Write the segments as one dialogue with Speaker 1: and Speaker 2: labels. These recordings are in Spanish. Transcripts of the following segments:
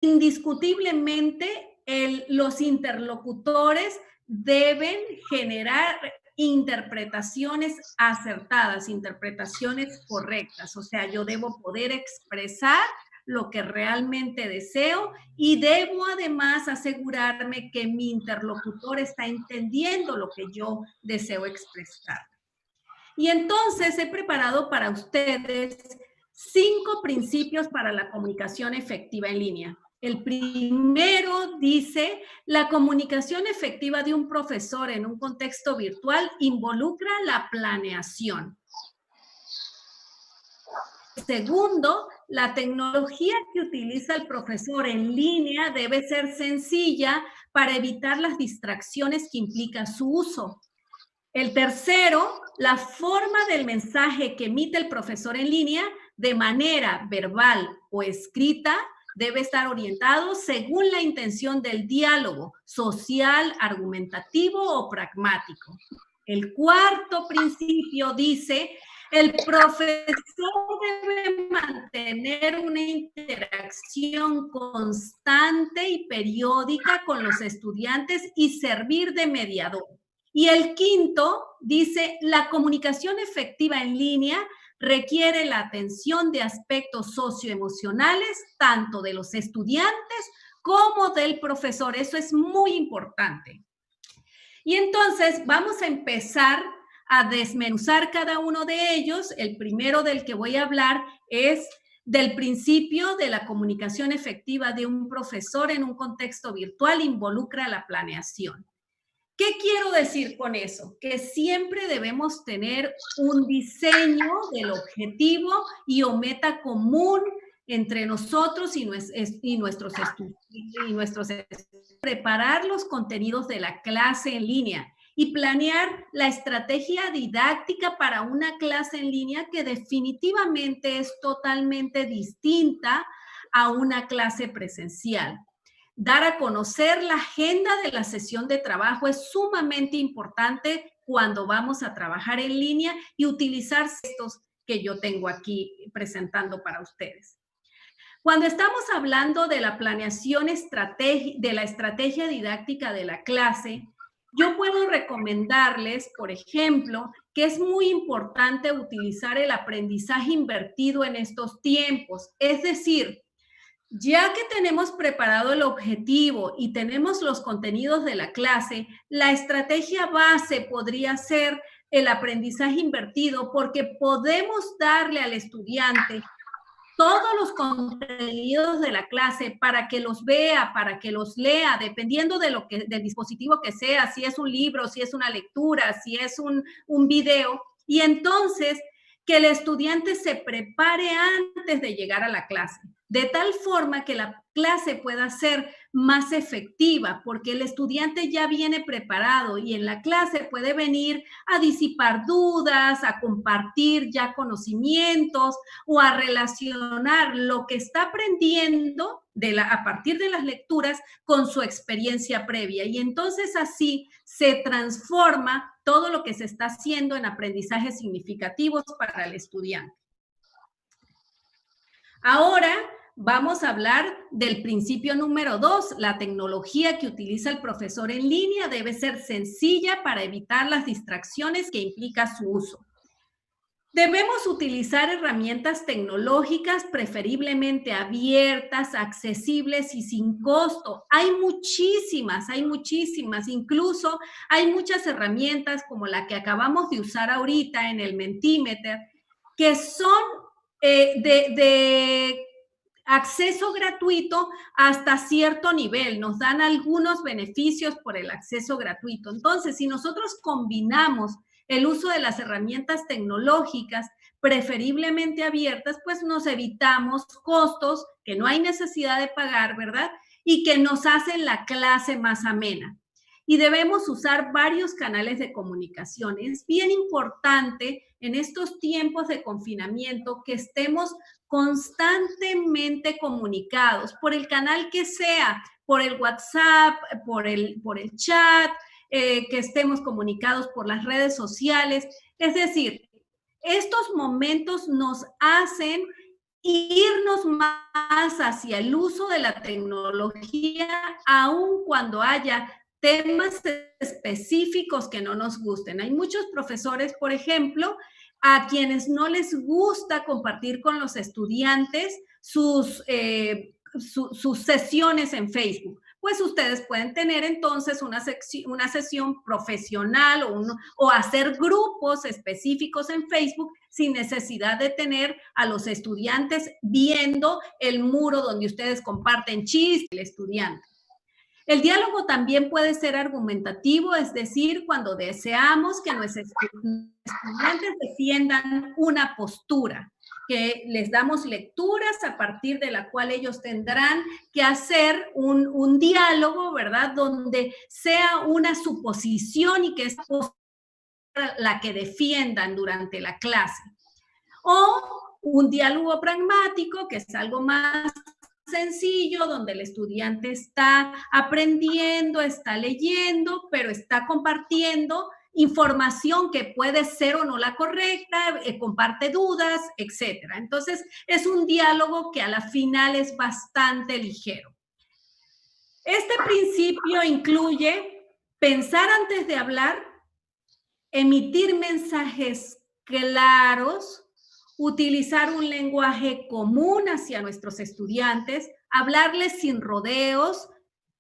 Speaker 1: indiscutiblemente los interlocutores deben generar interpretaciones acertadas, interpretaciones correctas. O sea, yo debo poder expresar lo que realmente deseo y debo además asegurarme que mi interlocutor está entendiendo lo que yo deseo expresar. Y entonces he preparado para ustedes 5 principios para la comunicación efectiva en línea. El primero dice, la comunicación efectiva de un profesor en un contexto virtual involucra la planeación. Segundo, la tecnología que utiliza el profesor en línea debe ser sencilla para evitar las distracciones que implica su uso. El tercero, la forma del mensaje que emite el profesor en línea de manera verbal o escrita debe estar orientado según la intención del diálogo social, argumentativo o pragmático. El cuarto principio dice, el profesor debe mantener una interacción constante y periódica con los estudiantes y servir de mediador. Y el quinto dice, la comunicación efectiva en línea requiere la atención de aspectos socioemocionales, tanto de los estudiantes como del profesor. Eso es muy importante. Y entonces vamos a empezar a desmenuzar cada uno de ellos. El primero del que voy a hablar es del principio de la comunicación efectiva de un profesor en un contexto virtual involucra la planeación. ¿Qué quiero decir con eso? Que siempre debemos tener un diseño del objetivo y o meta común entre nosotros y nuestros estudiantes. Preparar los contenidos de la clase en línea y planear la estrategia didáctica para una clase en línea que definitivamente es totalmente distinta a una clase presencial. Dar a conocer la agenda de la sesión de trabajo es sumamente importante cuando vamos a trabajar en línea y utilizar estos que yo tengo aquí presentando para ustedes. Cuando estamos hablando de la planeación de la estrategia didáctica de la clase, yo puedo recomendarles, por ejemplo, que es muy importante utilizar el aprendizaje invertido en estos tiempos. Es decir, ya que tenemos preparado el objetivo y tenemos los contenidos de la clase, la estrategia base podría ser el aprendizaje invertido porque podemos darle al estudiante todos los contenidos de la clase para que los vea, para que los lea, dependiendo de del dispositivo que sea, si es un libro, si es una lectura, si es un video. Y entonces, que el estudiante se prepare antes de llegar a la clase, de tal forma que la clase pueda ser más efectiva, porque el estudiante ya viene preparado y en la clase puede venir a disipar dudas, a compartir ya conocimientos o a relacionar lo que está aprendiendo a partir de las lecturas con su experiencia previa. Y entonces así se transforma todo lo que se está haciendo en aprendizajes significativos para el estudiante. Ahora vamos a hablar del principio número 2. La tecnología que utiliza el profesor en línea debe ser sencilla para evitar las distracciones que implica su uso. Debemos utilizar herramientas tecnológicas preferiblemente abiertas, accesibles y sin costo. Hay muchísimas, incluso hay muchas herramientas como la que acabamos de usar ahorita en el Mentimeter, que son de acceso gratuito hasta cierto nivel, nos dan algunos beneficios por el acceso gratuito. Entonces, si nosotros combinamos el uso de las herramientas tecnológicas, preferiblemente abiertas, pues nos evitamos costos que no hay necesidad de pagar, ¿verdad? Y que nos hacen la clase más amena. Y debemos usar varios canales de comunicación. Es bien importante en estos tiempos de confinamiento que estemos constantemente comunicados por el canal que sea, por el WhatsApp, por el chat, que estemos comunicados por las redes sociales. Es decir, estos momentos nos hacen irnos más hacia el uso de la tecnología, aun cuando haya temas específicos que no nos gusten. Hay muchos profesores, por ejemplo, a quienes no les gusta compartir con los estudiantes sus sesiones en Facebook. Pues ustedes pueden tener entonces una sesión profesional o hacer grupos específicos en Facebook sin necesidad de tener a los estudiantes viendo el muro donde ustedes comparten chistes del estudiante. El diálogo también puede ser argumentativo, es decir, cuando deseamos que nuestros estudiantes defiendan una postura, que les damos lecturas a partir de la cual ellos tendrán que hacer un diálogo, ¿verdad? Donde sea una suposición y que es la que defiendan durante la clase. O un diálogo pragmático, que es algo más sencillo, donde el estudiante está aprendiendo, está leyendo, pero está compartiendo información que puede ser o no la correcta, comparte dudas, etc. Entonces, es un diálogo que a la final es bastante ligero. Este principio incluye pensar antes de hablar, emitir mensajes claros, utilizar un lenguaje común hacia nuestros estudiantes, hablarles sin rodeos,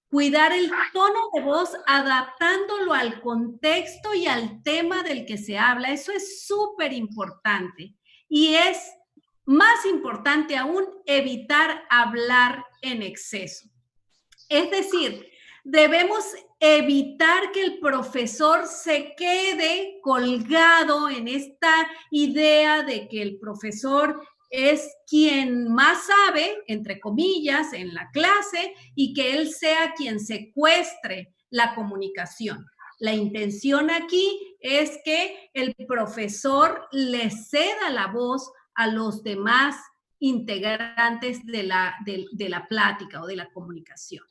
Speaker 1: cuidar el tono de voz adaptándolo al contexto y al tema del que se habla. Eso es súper importante. Y es más importante aún evitar hablar en exceso. Es decir, debemos evitar que el profesor se quede colgado en esta idea de que el profesor es quien más sabe, entre comillas, en la clase y que él sea quien secuestre la comunicación. La intención aquí es que el profesor le ceda la voz a los demás integrantes de la plática o de la comunicación.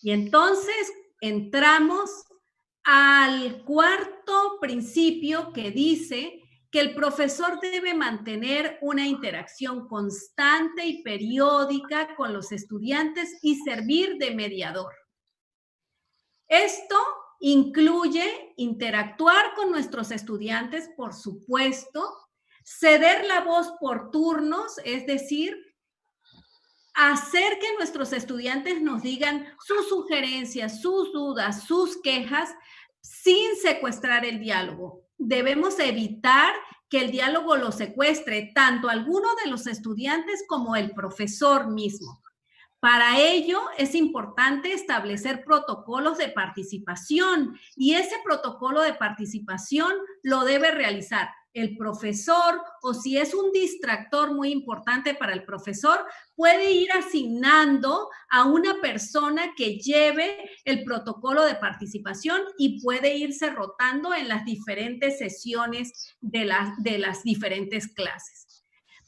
Speaker 1: Y entonces entramos al cuarto principio que dice que el profesor debe mantener una interacción constante y periódica con los estudiantes y servir de mediador. Esto incluye interactuar con nuestros estudiantes, por supuesto, ceder la voz por turnos, es decir, hacer que nuestros estudiantes nos digan sus sugerencias, sus dudas, sus quejas, sin secuestrar el diálogo. Debemos evitar que el diálogo lo secuestre tanto alguno de los estudiantes como el profesor mismo. Para ello es importante establecer protocolos de participación y ese protocolo de participación lo debe realizar el profesor, o si es un distractor muy importante para el profesor, puede ir asignando a una persona que lleve el protocolo de participación y puede irse rotando en las diferentes sesiones de las diferentes clases.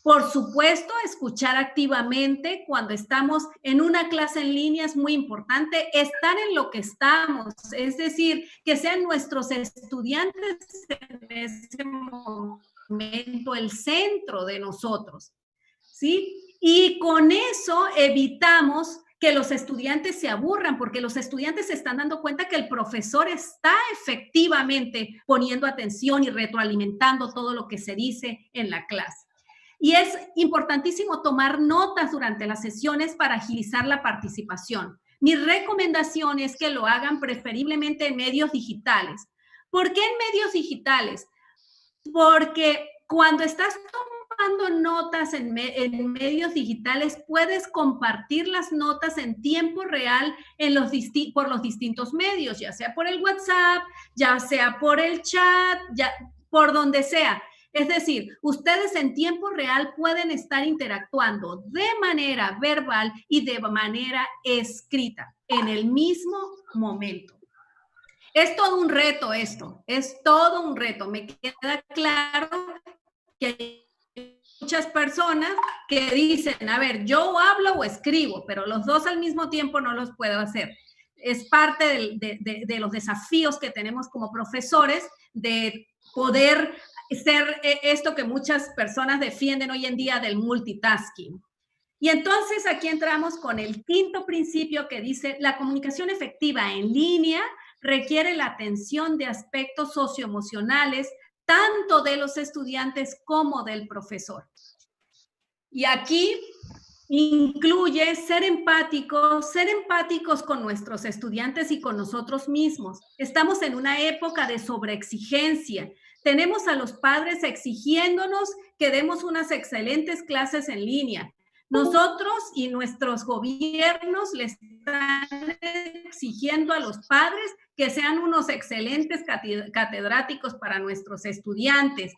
Speaker 1: Por supuesto, escuchar activamente cuando estamos en una clase en línea es muy importante, estar en lo que estamos, es decir, que sean nuestros estudiantes en ese momento el centro de nosotros, ¿sí? Y con eso evitamos que los estudiantes se aburran, porque los estudiantes se están dando cuenta que el profesor está efectivamente poniendo atención y retroalimentando todo lo que se dice en la clase. Y es importantísimo tomar notas durante las sesiones para agilizar la participación. Mi recomendación es que lo hagan preferiblemente en medios digitales. ¿Por qué en medios digitales? Porque cuando estás tomando notas en medios digitales, puedes compartir las notas en tiempo real por los distintos medios, ya sea por el WhatsApp, ya sea por el chat, por donde sea. Es decir, ustedes en tiempo real pueden estar interactuando de manera verbal y de manera escrita en el mismo momento. Es todo un reto esto, es todo un reto. Me queda claro que hay muchas personas que dicen, a ver, yo hablo o escribo, pero los dos al mismo tiempo no los puedo hacer. Es parte de los desafíos que tenemos como profesores de poder ser esto que muchas personas defienden hoy en día del multitasking. Y entonces aquí entramos con el quinto principio que dice, la comunicación efectiva en línea requiere la atención de aspectos socioemocionales, tanto de los estudiantes como del profesor. Y aquí incluye ser empáticos con nuestros estudiantes y con nosotros mismos. Estamos en una época de sobreexigencia. Tenemos a los padres exigiéndonos que demos unas excelentes clases en línea. Nosotros y nuestros gobiernos les están exigiendo a los padres que sean unos excelentes catedráticos para nuestros estudiantes.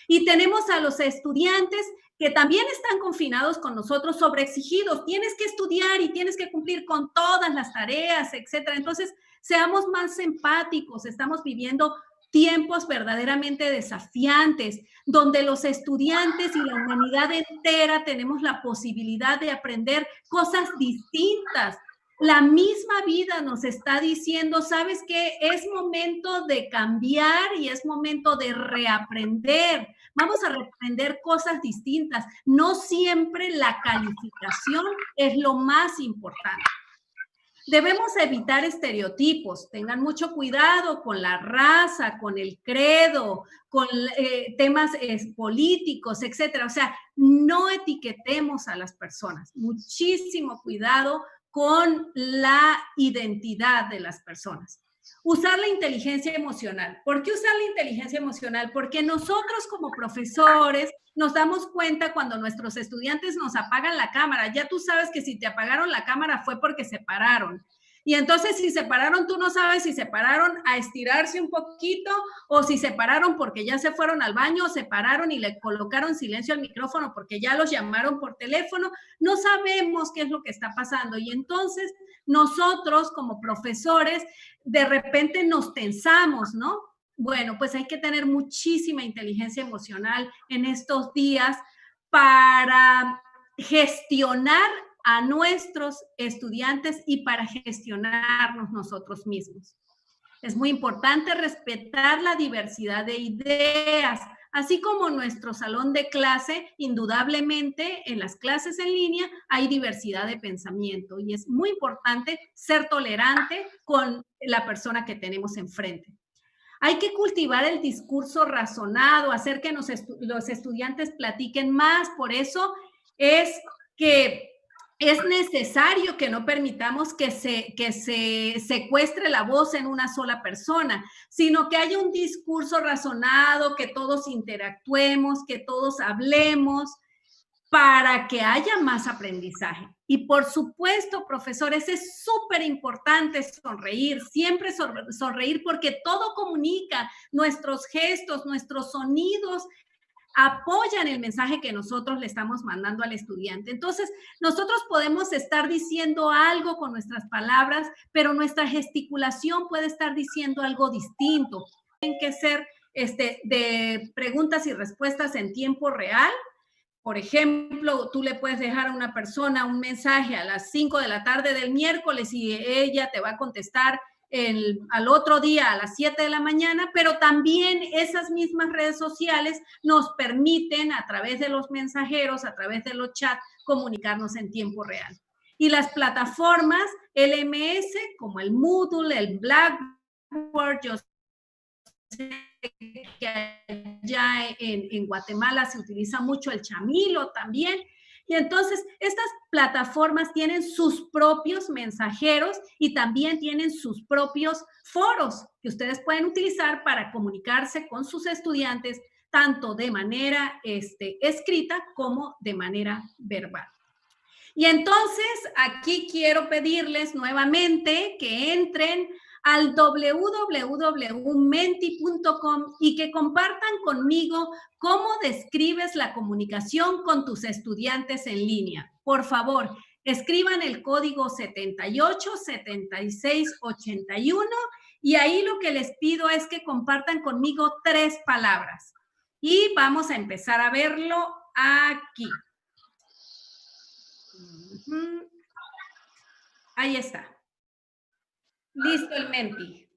Speaker 1: Y tenemos a los estudiantes que también están confinados con nosotros, sobreexigidos. Tienes que estudiar y tienes que cumplir con todas las tareas, etcétera. Entonces, seamos más empáticos. Estamos viviendo tiempos verdaderamente desafiantes, donde los estudiantes y la humanidad entera tenemos la posibilidad de aprender cosas distintas. La misma vida nos está diciendo, ¿sabes qué? Es momento de cambiar y es momento de reaprender. Vamos a reaprender cosas distintas. No siempre la calificación es lo más importante. Debemos evitar estereotipos. Tengan mucho cuidado con la raza, con el credo, con temas políticos, etcétera. O sea, no etiquetemos a las personas. Muchísimo cuidado con la identidad de las personas. Usar la inteligencia emocional. ¿Por qué usar la inteligencia emocional? Porque nosotros como profesores nos damos cuenta cuando nuestros estudiantes nos apagan la cámara. Ya tú sabes que si te apagaron la cámara fue porque se pararon. Y entonces si se pararon, tú no sabes si se pararon a estirarse un poquito o si se pararon porque ya se fueron al baño o se pararon y le colocaron silencio al micrófono porque ya los llamaron por teléfono. No sabemos qué es lo que está pasando. Y entonces nosotros como profesores de repente nos tensamos, ¿no? Bueno, pues hay que tener muchísima inteligencia emocional en estos días para gestionar a nuestros estudiantes y para gestionarnos nosotros mismos. Es muy importante respetar la diversidad de ideas, así como nuestro salón de clase, indudablemente en las clases en línea hay diversidad de pensamiento y es muy importante ser tolerante con la persona que tenemos enfrente. Hay que cultivar el discurso razonado, hacer que los estudiantes platiquen más. Por eso es que es necesario que no permitamos que se secuestre la voz en una sola persona, sino que haya un discurso razonado, que todos interactuemos, que todos hablemos, para que haya más aprendizaje. Y por supuesto, profesores, es súper importante sonreír, siempre sonreír, porque todo comunica, nuestros gestos, nuestros sonidos apoyan el mensaje que nosotros le estamos mandando al estudiante. Entonces, nosotros podemos estar diciendo algo con nuestras palabras, pero nuestra gesticulación puede estar diciendo algo distinto. Tienen que ser de preguntas y respuestas en tiempo real. Por ejemplo, tú le puedes dejar a una persona un mensaje a las 5 de la tarde del miércoles y ella te va a contestar al otro día a las 7 de la mañana, pero también esas mismas redes sociales nos permiten a través de los mensajeros, a través de los chats, comunicarnos en tiempo real. Y las plataformas LMS como el Moodle, el Blackboard, yo que allá en Guatemala se utiliza mucho el Chamilo también. Y entonces estas plataformas tienen sus propios mensajeros y también tienen sus propios foros que ustedes pueden utilizar para comunicarse con sus estudiantes tanto de manera escrita como de manera verbal. Y entonces aquí quiero pedirles nuevamente que entren al www.menti.com y que compartan conmigo cómo describes la comunicación con tus estudiantes en línea. Por favor, escriban el código 787681 y ahí lo que les pido es que compartan conmigo 3 palabras. Y vamos a empezar a verlo aquí. Ahí está. Listo el Menti.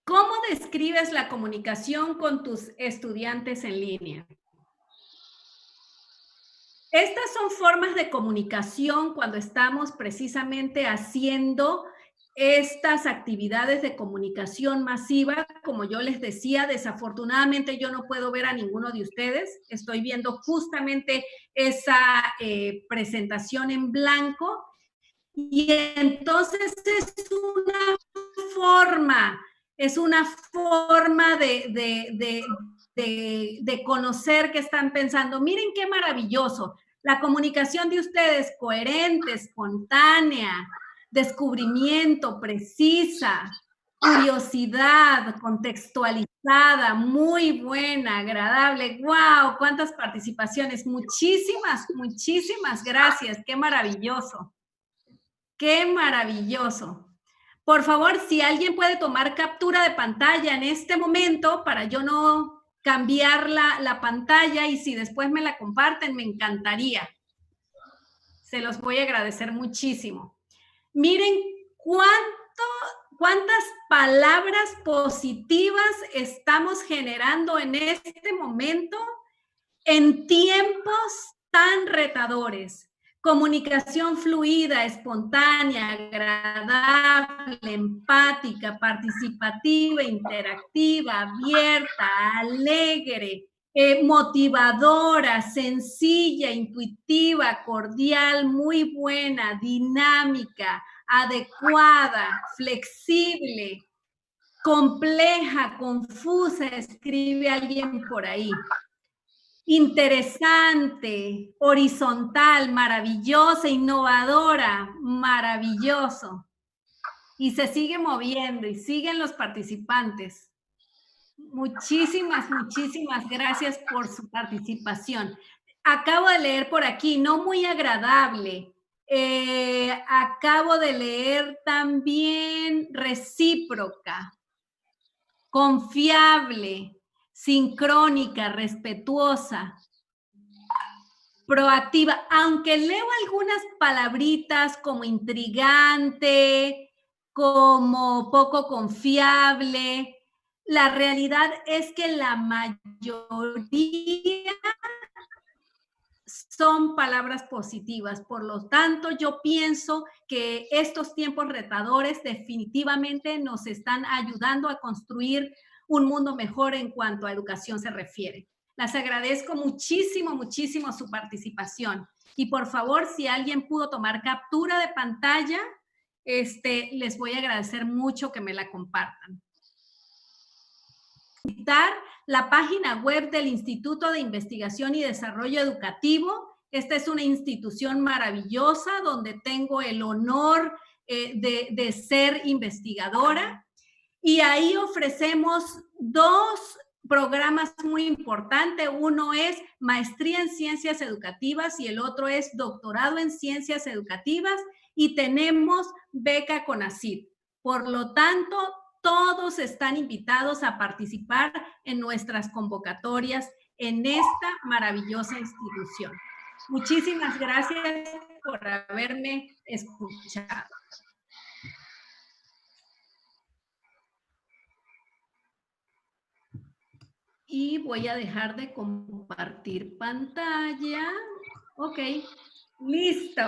Speaker 1: ¿Cómo describes la comunicación con tus estudiantes en línea? Estas son formas de comunicación cuando estamos precisamente haciendo estas actividades de comunicación masiva. Como yo les decía, desafortunadamente yo no puedo ver a ninguno de ustedes. Estoy viendo justamente esa presentación en blanco. Y entonces es una forma de conocer qué están pensando. Miren qué maravilloso. La comunicación de ustedes coherente, espontánea, descubrimiento, precisa, curiosidad, contextualizada, muy buena, agradable. ¡Wow! ¡Cuántas participaciones! Muchísimas, muchísimas gracias. ¡Qué maravilloso! ¡Qué maravilloso! Por favor, si alguien puede tomar captura de pantalla en este momento para yo no cambiar la pantalla y si después me la comparten, me encantaría. Se los voy a agradecer muchísimo. Miren cuántas palabras positivas estamos generando en este momento en tiempos tan retadores. Comunicación fluida, espontánea, agradable, empática, participativa, interactiva, abierta, alegre, motivadora, sencilla, intuitiva, cordial, muy buena, dinámica, adecuada, flexible, compleja, confusa, escribe alguien por ahí. Interesante, horizontal, maravillosa, innovadora, maravilloso. Y se sigue moviendo y siguen los participantes. Muchísimas, muchísimas gracias por su participación. Acabo de leer por aquí, no muy agradable. Acabo de leer también recíproca, confiable, sincrónica, respetuosa, proactiva, aunque leo algunas palabritas como intrigante, como poco confiable, la realidad es que la mayoría son palabras positivas. Por lo tanto, yo pienso que estos tiempos retadores definitivamente nos están ayudando a construir un mundo mejor en cuanto a educación se refiere. Les agradezco muchísimo, muchísimo su participación. Y por favor, si alguien pudo tomar captura de pantalla, les voy a agradecer mucho que me la compartan. Visitar la página web del Instituto de Investigación y Desarrollo Educativo. Esta es una institución maravillosa donde tengo el honor de ser investigadora. Y ahí ofrecemos dos programas muy importantes. Uno es Maestría en Ciencias Educativas y el otro es Doctorado en Ciencias Educativas. Y tenemos beca CONACYT. Por lo tanto, todos están invitados a participar en nuestras convocatorias en esta maravillosa institución. Muchísimas gracias por haberme escuchado. Y voy a dejar de compartir pantalla. Ok, listo.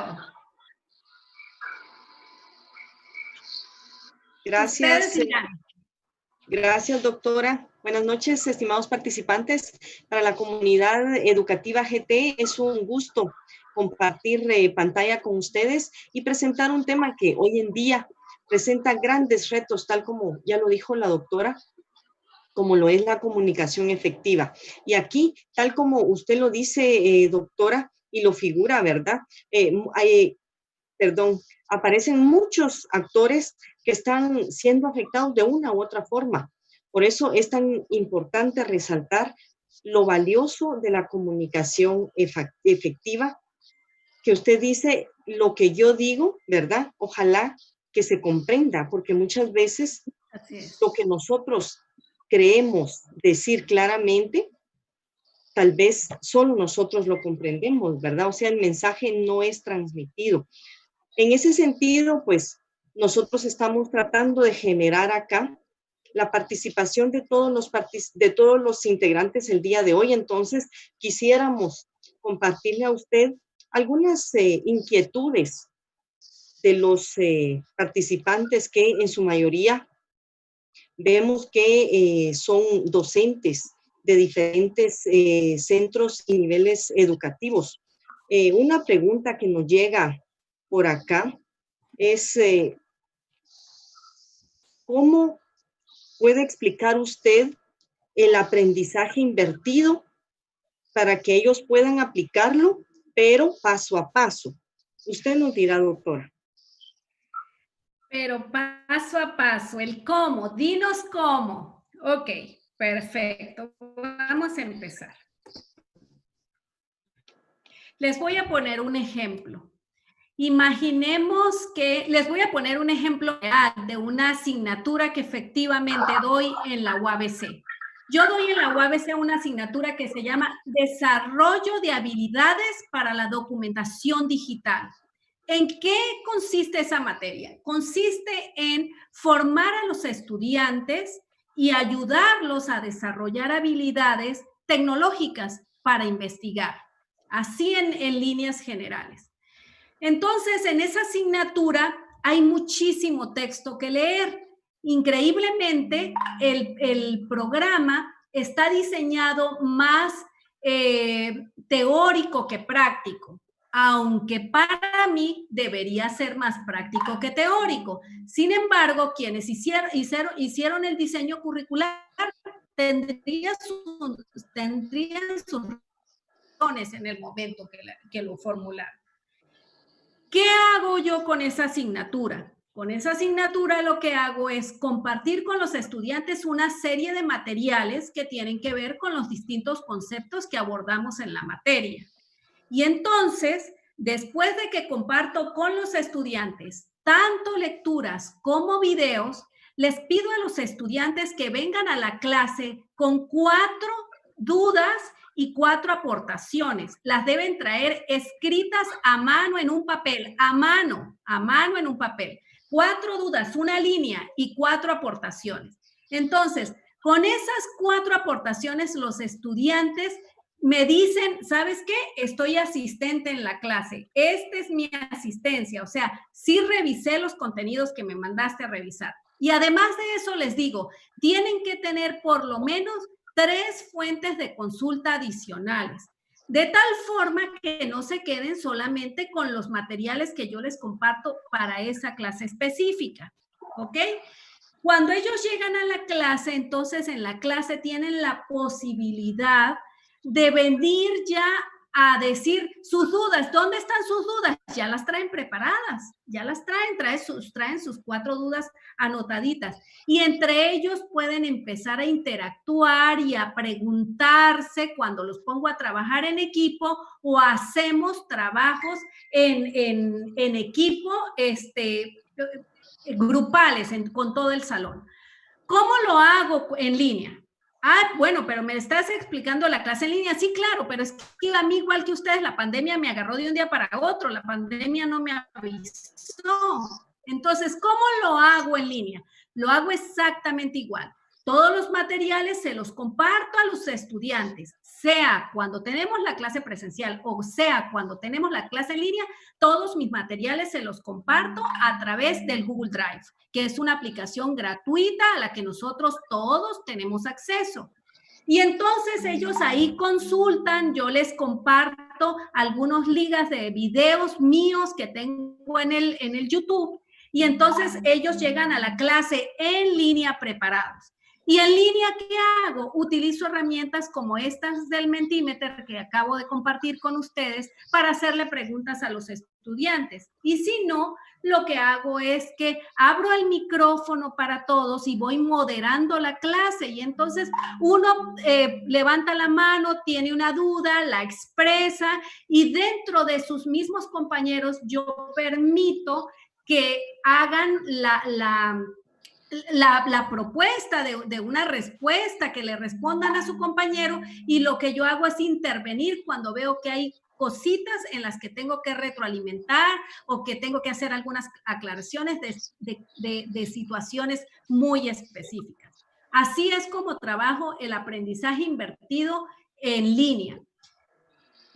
Speaker 2: Gracias. Gracias, doctora. Buenas noches, estimados participantes. Para la comunidad educativa GT es un gusto compartir pantalla con ustedes y presentar un tema que hoy en día presenta grandes retos, tal como ya lo dijo la doctora, como lo es la comunicación efectiva. Y aquí, tal como usted lo dice, doctora, y lo figura, ¿verdad? Aparecen muchos actores que están siendo afectados de una u otra forma. Por eso es tan importante resaltar lo valioso de la comunicación efectiva, que usted dice lo que yo digo, ¿verdad? Ojalá que se comprenda, porque muchas veces lo que nosotros creemos decir claramente, tal vez solo nosotros lo comprendemos, ¿verdad? O sea, el mensaje no es transmitido. En ese sentido, pues, nosotros estamos tratando de generar acá la participación de todos los integrantes el día de hoy. Entonces, quisiéramos compartirle a usted algunas inquietudes de los participantes que en su mayoría vemos que son docentes de diferentes centros y niveles educativos. Una pregunta que nos llega por acá es, ¿cómo puede explicar usted el aprendizaje invertido para que ellos puedan aplicarlo, pero paso a paso? Usted nos dirá, doctora.
Speaker 1: Pero paso a paso, el cómo, dinos cómo. Ok, perfecto. Vamos a empezar. Les voy a poner un ejemplo. Imaginemos que, les voy a poner un ejemplo real de una asignatura que efectivamente doy en la UABC. Yo doy en la UABC una asignatura que se llama Desarrollo de Habilidades para la Documentación Digital. ¿En qué consiste esa materia? Consiste en formar a los estudiantes y ayudarlos a desarrollar habilidades tecnológicas para investigar, así en líneas generales. Entonces, en esa asignatura hay muchísimo texto que leer. Increíblemente, el programa está diseñado más teórico que práctico, aunque para mí debería ser más práctico que teórico. Sin embargo, quienes hicieron el diseño curricular tendrían sus razones en el momento que lo formularon. ¿Qué hago yo con esa asignatura? Con esa asignatura lo que hago es compartir con los estudiantes una serie de materiales que tienen que ver con los distintos conceptos que abordamos en la materia. Y entonces, después de que comparto con los estudiantes tanto lecturas como videos, les pido a los estudiantes que vengan a la clase con 4 dudas y 4 aportaciones. Las deben traer escritas a mano en un papel, a mano en un papel. 4 dudas, una línea y 4 aportaciones. Entonces, con esas 4 aportaciones, los estudiantes me dicen, ¿sabes qué? Estoy asistente en la clase. Esta es mi asistencia. O sea, sí revisé los contenidos que me mandaste a revisar. Y además de eso, les digo, tienen que tener por lo menos 3 fuentes de consulta adicionales, de tal forma que no se queden solamente con los materiales que yo les comparto para esa clase específica, ¿ok? Cuando ellos llegan a la clase, entonces en la clase tienen la posibilidad de venir ya a decir sus dudas. ¿Dónde están sus dudas? Ya las traen preparadas, ya las traen sus 4 dudas anotaditas. Y entre ellos pueden empezar a interactuar y a preguntarse cuando los pongo a trabajar en equipo o hacemos trabajos en equipo grupales con todo el salón. ¿Cómo lo hago en línea? Ah, bueno, pero me estás explicando la clase en línea. Sí, claro, pero es que a mí, igual que ustedes, la pandemia me agarró de un día para otro. La pandemia no me avisó. Entonces, ¿cómo lo hago en línea? Lo hago exactamente igual. Todos los materiales se los comparto a los estudiantes, sea cuando tenemos la clase presencial o sea cuando tenemos la clase en línea. Todos mis materiales se los comparto a través del Google Drive, que es una aplicación gratuita a la que nosotros todos tenemos acceso. Y entonces ellos ahí consultan, yo les comparto algunos ligas de videos míos que tengo en el YouTube, y entonces ellos llegan a la clase en línea preparados. ¿Y en línea qué hago? Utilizo herramientas como estas del Mentimeter que acabo de compartir con ustedes para hacerle preguntas a los estudiantes. Y si no, lo que hago es que abro el micrófono para todos y voy moderando la clase. Y entonces uno levanta la mano, tiene una duda, la expresa, y dentro de sus mismos compañeros yo permito que hagan la propuesta de una respuesta, que le respondan a su compañero, y lo que yo hago es intervenir cuando veo que hay cositas en las que tengo que retroalimentar o que tengo que hacer algunas aclaraciones de situaciones muy específicas. Así es como trabajo el aprendizaje invertido en línea.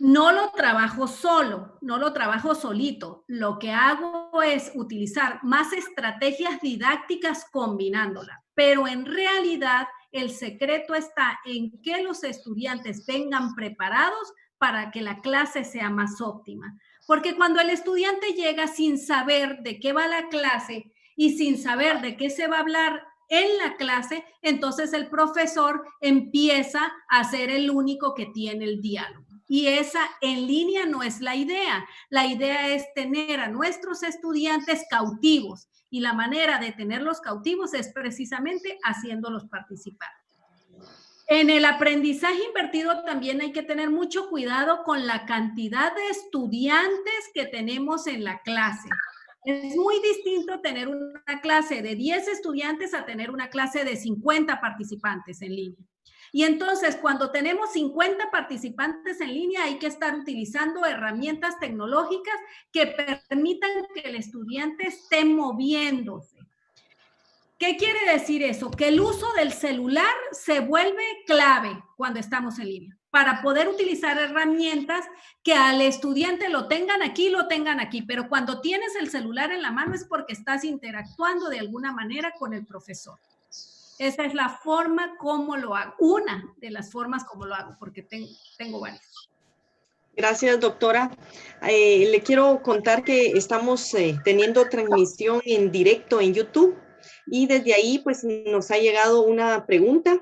Speaker 1: No lo trabajo solo, no lo trabajo solito. Lo que hago es utilizar más estrategias didácticas combinándolas, pero en realidad el secreto está en que los estudiantes vengan preparados para que la clase sea más óptima. Porque cuando el estudiante llega sin saber de qué va la clase y sin saber de qué se va a hablar en la clase, entonces el profesor empieza a ser el único que tiene el diálogo. Y esa en línea no es la idea. La idea es tener a nuestros estudiantes cautivos. Y la manera de tenerlos cautivos es precisamente haciéndolos participar. En el aprendizaje invertido también hay que tener mucho cuidado con la cantidad de estudiantes que tenemos en la clase. Es muy distinto tener una clase de 10 estudiantes a tener una clase de 50 participantes en línea. Y entonces, cuando tenemos 50 participantes en línea, hay que estar utilizando herramientas tecnológicas que permitan que el estudiante esté moviéndose. ¿Qué quiere decir eso? Que el uso del celular se vuelve clave cuando estamos en línea, para poder utilizar herramientas que al estudiante lo tengan aquí, pero cuando tienes el celular en la mano es porque estás interactuando de alguna manera con el profesor. Esa es la forma como lo hago, una de las formas como lo hago, porque tengo varias.
Speaker 2: Gracias, doctora. Le quiero contar que estamos teniendo transmisión en directo en YouTube y desde ahí pues nos ha llegado una pregunta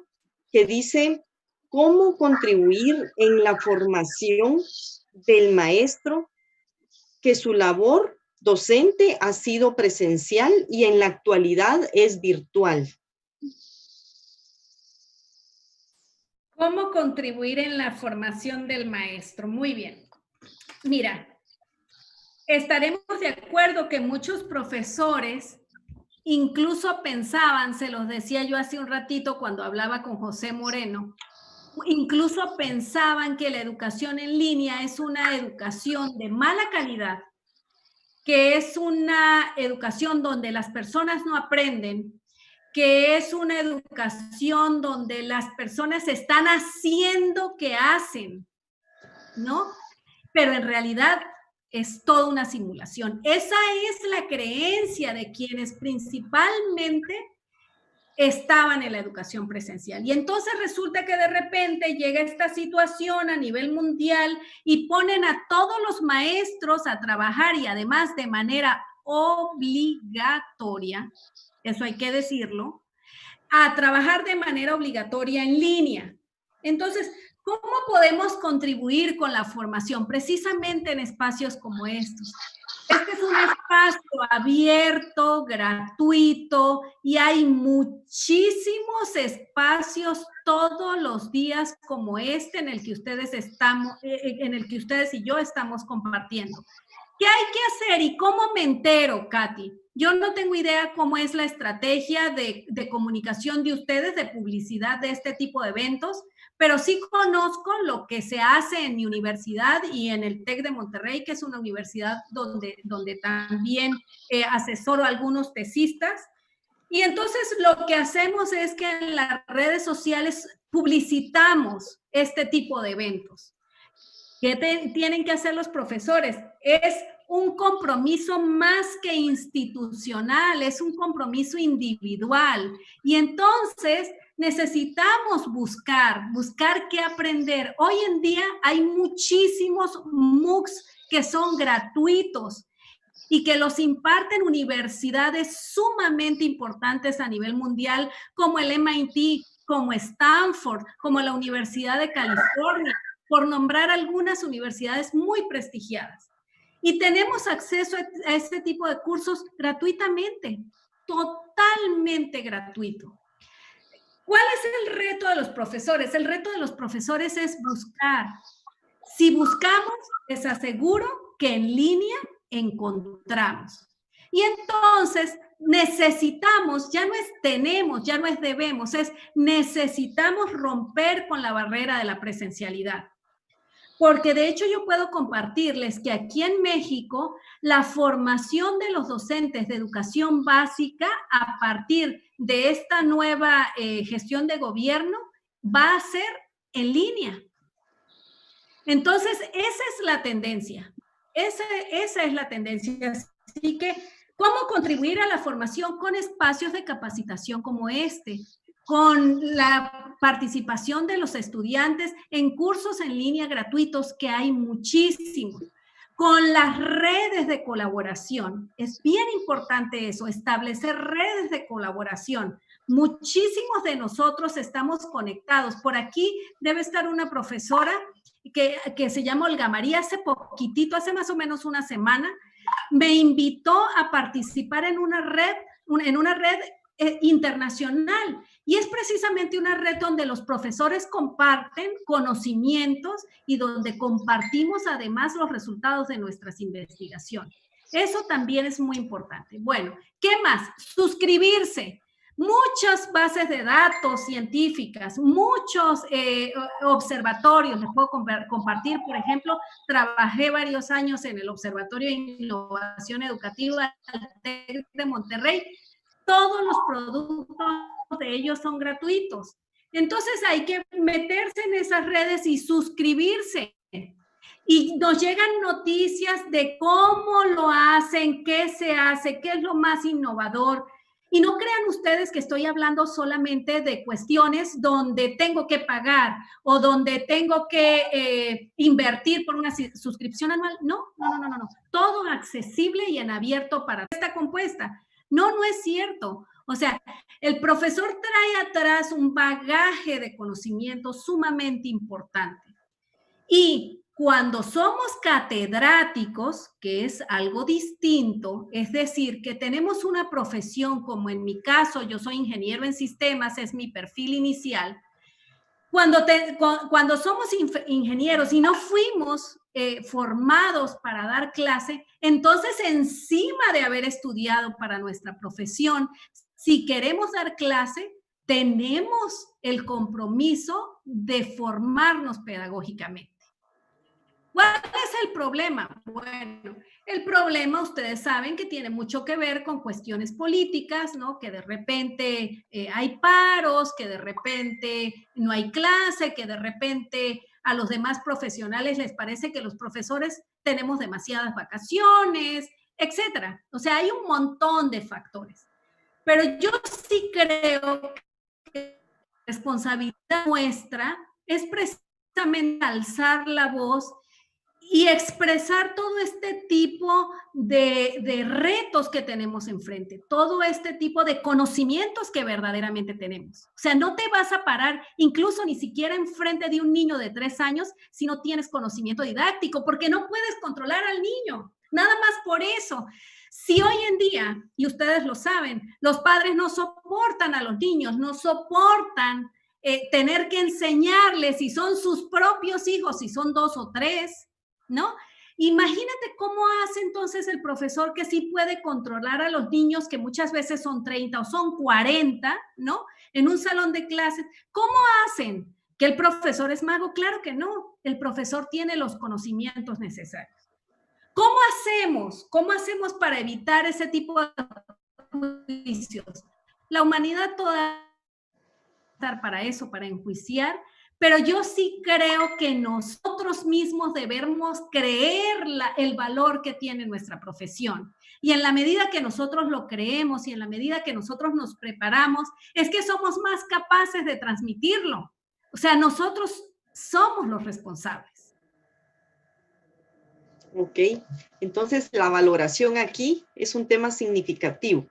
Speaker 2: que dice, ¿cómo contribuir en la formación del maestro que su labor docente ha sido presencial y en la actualidad es virtual?
Speaker 1: ¿Cómo contribuir en la formación del maestro? Muy bien. Mira, estaremos de acuerdo que muchos profesores incluso pensaban, se los decía yo hace un ratito cuando hablaba con José Moreno, incluso pensaban que la educación en línea es una educación de mala calidad, que es una educación donde las personas no aprenden, que es una educación donde las personas están haciendo que hacen, ¿no? Pero en realidad es toda una simulación. Esa es la creencia de quienes principalmente estaban en la educación presencial. Y entonces resulta que de repente llega esta situación a nivel mundial y ponen a todos los maestros a trabajar y además de manera obligatoria, eso hay que decirlo, a trabajar de manera obligatoria en línea. Entonces, ¿cómo podemos contribuir con la formación precisamente en espacios como estos? Este es un espacio abierto, gratuito, y hay muchísimos espacios todos los días como este en el que ustedes y yo estamos compartiendo. ¿Qué hay que hacer y cómo me entero, Katy? Yo no tengo idea cómo es la estrategia de comunicación de ustedes, de publicidad de este tipo de eventos, pero sí conozco lo que se hace en mi universidad y en el TEC de Monterrey, que es una universidad donde también asesoro a algunos tesistas. Y entonces lo que hacemos es que en las redes sociales publicitamos este tipo de eventos. ¿Qué tienen que hacer los profesores? Es un compromiso más que institucional, es un compromiso individual. Y entonces necesitamos buscar qué aprender. Hoy en día hay muchísimos MOOCs que son gratuitos y que los imparten universidades sumamente importantes a nivel mundial, como el MIT, como Stanford, como la Universidad de California, por nombrar algunas universidades muy prestigiadas. Y tenemos acceso a este tipo de cursos gratuitamente, totalmente gratuito. ¿Cuál es el reto de los profesores? El reto de los profesores es buscar. Si buscamos, les aseguro que en línea encontramos. Y entonces necesitamos, ya no es tenemos, ya no es debemos, es necesitamos romper con la barrera de la presencialidad. Porque de hecho yo puedo compartirles que aquí en México la formación de los docentes de educación básica a partir de esta nueva gestión de gobierno va a ser en línea. Entonces, esa es la tendencia. Esa es la tendencia. Así que, ¿cómo contribuir a la formación con espacios de capacitación como este? Con la participación de los estudiantes en cursos en línea gratuitos, que hay muchísimos. Con las redes de colaboración. Es bien importante eso, establecer redes de colaboración. Muchísimos de nosotros estamos conectados. Por aquí debe estar una profesora que se llama Olga María. Hace poquitito, hace más o menos una semana, me invitó a participar en una red internacional, y es precisamente una red donde los profesores comparten conocimientos y donde compartimos además los resultados de nuestras investigaciones. Eso también es muy importante. Bueno, ¿qué más? Suscribirse. Muchas bases de datos científicas, muchos observatorios. Les puedo compartir, por ejemplo, trabajé varios años en el Observatorio de Innovación Educativa de Monterrey. Todos los productos de ellos son gratuitos. Entonces hay que meterse en esas redes y suscribirse. Y nos llegan noticias de cómo lo hacen, qué se hace, qué es lo más innovador. Y no crean ustedes que estoy hablando solamente de cuestiones donde tengo que pagar o donde tengo que invertir por una suscripción anual. No. Todo accesible y en abierto para esta compuesta. No es cierto. O sea, el profesor trae atrás un bagaje de conocimiento sumamente importante. Y cuando somos catedráticos, que es algo distinto, es decir, que tenemos una profesión, como en mi caso, yo soy ingeniero en sistemas, es mi perfil inicial. Cuando somos ingenieros y no fuimos formados para dar clase, entonces encima de haber estudiado para nuestra profesión, si queremos dar clase, tenemos el compromiso de formarnos pedagógicamente. ¿Cuál es el problema? Bueno, el problema, ustedes saben que tiene mucho que ver con cuestiones políticas, ¿no? Que de repente hay paros, que de repente no hay clase, que de repente a los demás profesionales les parece que los profesores tenemos demasiadas vacaciones, etcétera. O sea, hay un montón de factores. Pero yo sí creo que la responsabilidad nuestra es precisamente alzar la voz y expresar todo este tipo de retos que tenemos enfrente, todo este tipo de conocimientos que verdaderamente tenemos. O sea, no te vas a parar incluso ni siquiera enfrente de un niño de 3 años si no tienes conocimiento didáctico, porque no puedes controlar al niño. Nada más por eso. Si hoy en día, y ustedes lo saben, los padres no soportan a los niños, no soportan tener que enseñarles si son sus propios hijos, si son 2 o 3, ¿no? Imagínate cómo hace entonces el profesor que sí puede controlar a los niños, que muchas veces son 30 o son 40, ¿no? En un salón de clases. ¿Cómo hacen? ¿Que el profesor es mago? Claro que no. El profesor tiene los conocimientos necesarios. ¿Cómo hacemos? ¿Cómo hacemos para evitar ese tipo de juicios? La humanidad toda estar para eso, para enjuiciar, pero yo sí creo que nosotros mismos debemos creer el valor que tiene nuestra profesión. Y en la medida que nosotros lo creemos y en la medida que nosotros nos preparamos, es que somos más capaces de transmitirlo. O sea, nosotros somos los responsables.
Speaker 2: Ok, entonces la valoración aquí es un tema significativo.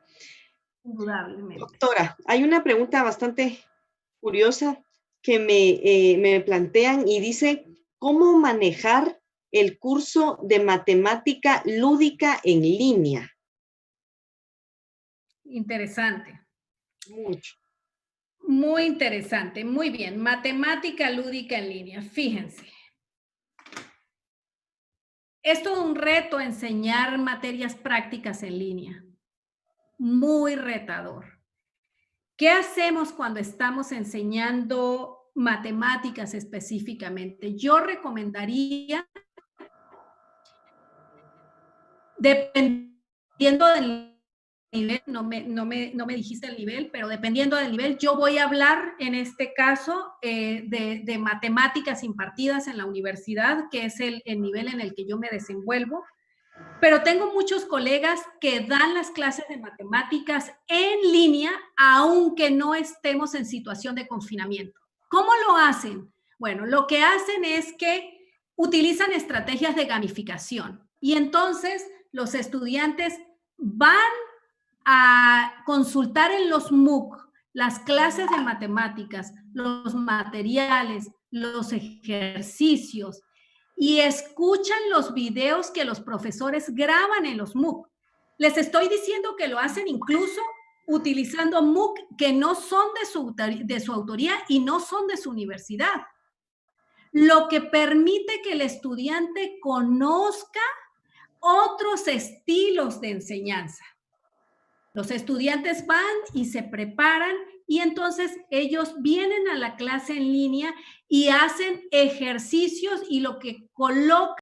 Speaker 1: Indudablemente.
Speaker 2: Doctora, hay una pregunta bastante curiosa que me plantean y dice, ¿cómo manejar el curso de matemática lúdica en línea?
Speaker 1: Interesante.
Speaker 2: Mucho.
Speaker 1: Muy interesante, muy bien. Matemática lúdica en línea, fíjense. Es todo un reto enseñar materias prácticas en línea. Muy retador. ¿Qué hacemos cuando estamos enseñando matemáticas específicamente. Yo recomendaría, dependiendo del nivel, no me dijiste el nivel, pero dependiendo del nivel, yo voy a hablar en este caso de matemáticas impartidas en la universidad, que es el nivel en el que yo me desenvuelvo. Pero tengo muchos colegas que dan las clases de matemáticas en línea, aunque no estemos en situación de confinamiento. ¿Cómo lo hacen? Bueno, lo que hacen es que utilizan estrategias de gamificación y entonces los estudiantes van a consultar en los MOOC las clases de matemáticas, los materiales, los ejercicios, y escuchan los videos que los profesores graban en los MOOC. Les estoy diciendo que lo hacen incluso utilizando MOOC que no son de su autoría y no son de su universidad. Lo que permite que el estudiante conozca otros estilos de enseñanza. Los estudiantes van y se preparan y entonces ellos vienen a la clase en línea y hacen ejercicios y lo que colocan